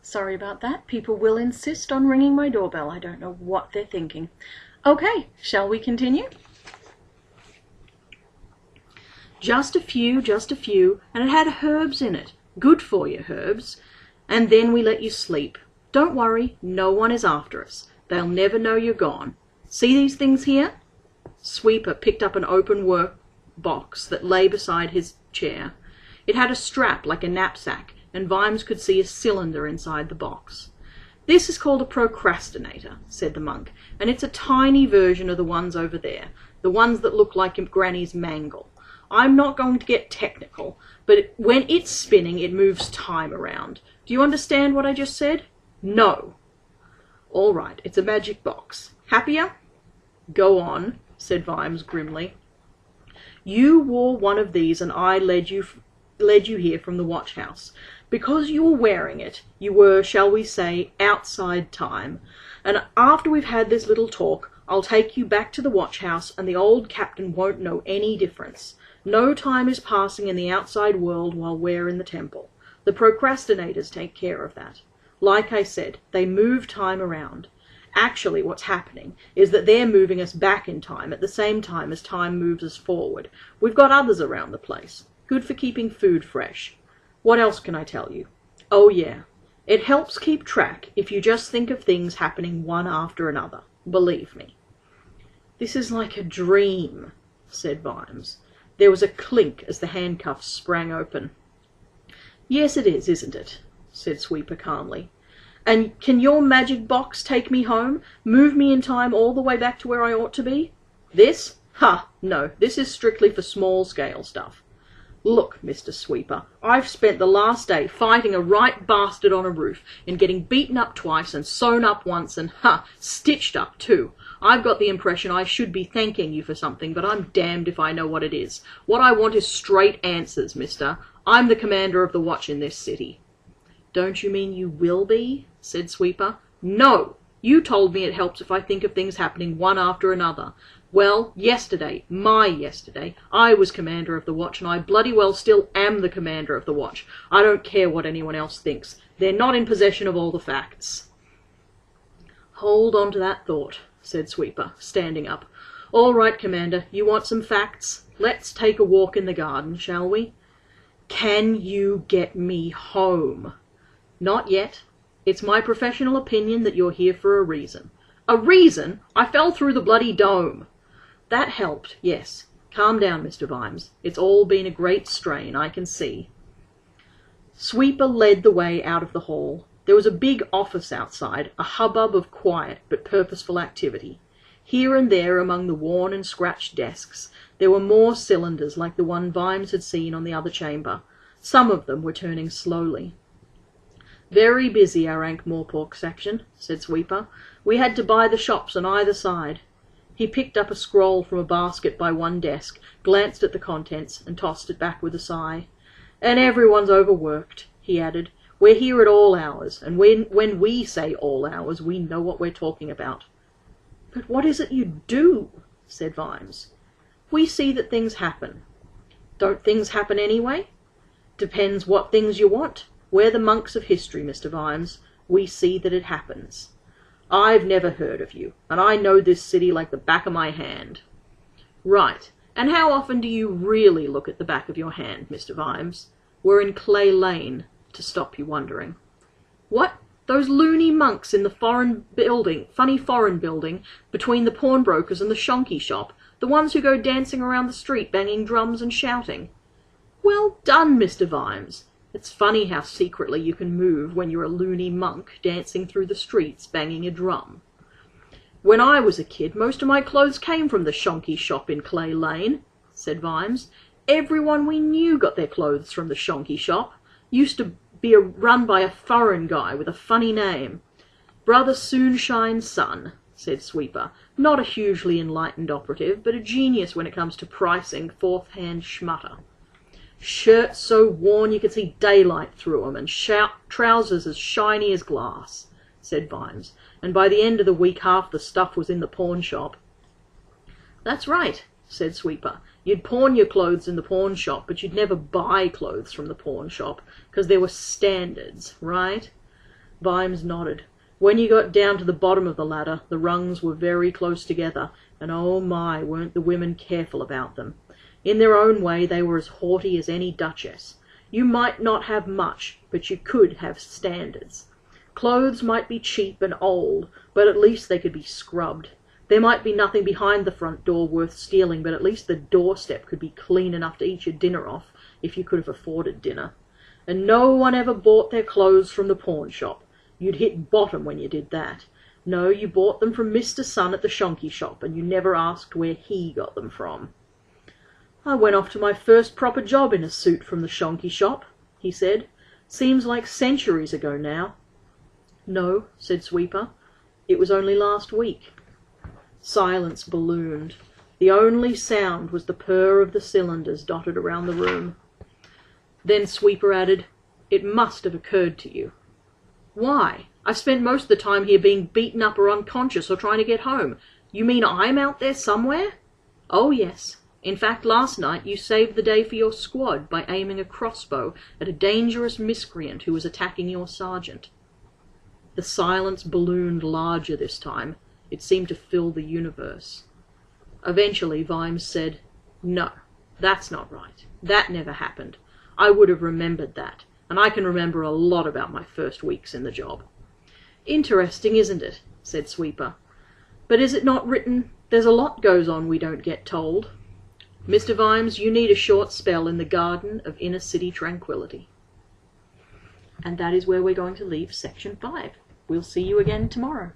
Sorry about that. People will insist on ringing my doorbell. I don't know what they're thinking. Okay, shall we continue? Just a few, and it had herbs in it. Good for you, herbs. And then we let you sleep. Don't worry, no one is after us. They'll never know you're gone. See these things here? Sweeper picked up an open work box that lay beside his chair. It had a strap like a knapsack, and Vimes could see a cylinder inside the box. This is called a procrastinator, said the monk, and it's a tiny version of the ones over there, the ones that look like Granny's mangle. I'm not going to get technical, but when it's spinning, it moves time around. Do you understand what I just said? No. All right, it's a magic box. Happier? Go on, said Vimes grimly. You wore one of these and I led you here from the watch house. Because you were wearing it, you were, shall we say, outside time. And after we've had this little talk, I'll take you back to the watch house and the old captain won't know any difference. No time is passing in the outside world while we're in the temple. The procrastinators take care of that. Like I said, they move time around. Actually, what's happening is that they're moving us back in time at the same time as time moves us forward. We've got others around the place. Good for keeping food fresh. What else can I tell you? Oh yeah, it helps keep track if you just think of things happening one after another. Believe me. This is like a dream, said Vimes. There was a clink as the handcuffs sprang open. Yes, it is, isn't it? Said Sweeper calmly. And can your magic box take me home? Move me in time all the way back to where I ought to be? This? Ha! No, this is strictly for small-scale stuff. Look, Mr. Sweeper, I've spent the last day fighting a right bastard on a roof and getting beaten up twice and sewn up once and, stitched up too. I've got the impression I should be thanking you for something, but I'm damned if I know what it is. What I want is straight answers, mister. I'm the commander of the watch in this city. Don't you mean you will be? Said Sweeper. No! You told me it helps if I think of things happening one after another. Well, yesterday, I was commander of the watch, and I bloody well still am the commander of the watch. I don't care what anyone else thinks. They're not in possession of all the facts. Hold on to that thought, said Sweeper, standing up. All right, Commander, you want some facts? Let's take a walk in the garden, shall we? Can you get me home? Not yet. It's my professional opinion that you're here for a reason. A reason? I fell through the bloody dome. That helped, yes. Calm down, Mr. Vimes. It's all been a great strain, I can see. Sweeper led the way out of the hall. There was a big office outside, a hubbub of quiet but purposeful activity. Here and there among the worn and scratched desks, there were more cylinders like the one Vimes had seen on the other chamber. Some of them were turning slowly. Very busy, our Ankh-Morpork section, said Sweeper. We had to buy the shops on either side. He picked up a scroll from a basket by one desk, glanced at the contents, and tossed it back with a sigh. And everyone's overworked, he added. We're here at all hours, and when we say all hours, we know what we're talking about. But what is it you do? Said Vimes. We see that things happen. Don't things happen anyway? Depends what things you want. We're the monks of history, Mr. Vimes. We see that it happens. I've never heard of you, and I know this city like the back of my hand. Right, and how often do you really look at the back of your hand, Mr. Vimes? We're in Clay Lane, to stop you wondering. What? Those loony monks in the funny foreign building, between the pawnbrokers and the shonky shop, the ones who go dancing around the street banging drums and shouting. Well done, Mr. Vimes. It's funny how secretly you can move when you're a loony monk dancing through the streets banging a drum. When I was a kid, most of my clothes came from the shonky shop in Clay Lane, said Vimes. Everyone we knew got their clothes from the shonky shop. Used to be run by a foreign guy with a funny name. Brother Soonshine's son, said Sweeper. Not a hugely enlightened operative, but a genius when it comes to pricing fourth-hand schmutter. Shirts so worn you could see daylight through 'em, and trousers as shiny as glass, said Vimes, and by the end of the week half the stuff was in the pawn shop. That's right, said Sweeper. You'd pawn your clothes in the pawn shop, but you'd never buy clothes from the pawn shop, because there were standards, right? Vimes nodded. When you got down to the bottom of the ladder, the rungs were very close together, and oh my, weren't the women careful about them. In their own way they were as haughty as any duchess. You might not have much, but you could have standards. Clothes might be cheap and old, but at least they could be scrubbed. There might be nothing behind the front door worth stealing, but at least the doorstep could be clean enough to eat your dinner off, if you could have afforded dinner. And no one ever bought their clothes from the pawn shop. You'd hit bottom when you did that. No, you bought them from Mr. Sun at the shonky shop, and you never asked where he got them from. I went off to my first proper job in a suit from the shonky shop, he said. Seems like centuries ago now. No, said Sweeper. It was only last week. Silence ballooned. The only sound was the purr of the cylinders dotted around the room. Then Sweeper added, "It must have occurred to you." "Why? I've spent most of the time here being beaten up or unconscious or trying to get home. You mean I'm out there somewhere?" "Oh, yes. In fact, last night you saved the day for your squad by aiming a crossbow at a dangerous miscreant who was attacking your sergeant." The silence ballooned larger this time. It seemed to fill the universe. Eventually Vimes said, "No, that's not right. That never happened. I would have remembered that, and I can remember a lot about my first weeks in the job." "Interesting, isn't it?" said Sweeper. "But is it not written, 'There's a lot goes on we don't get told'? Mr. Vimes, you need a short spell in the garden of inner city tranquility." And that is where we're going to leave section 5. We'll see you again tomorrow.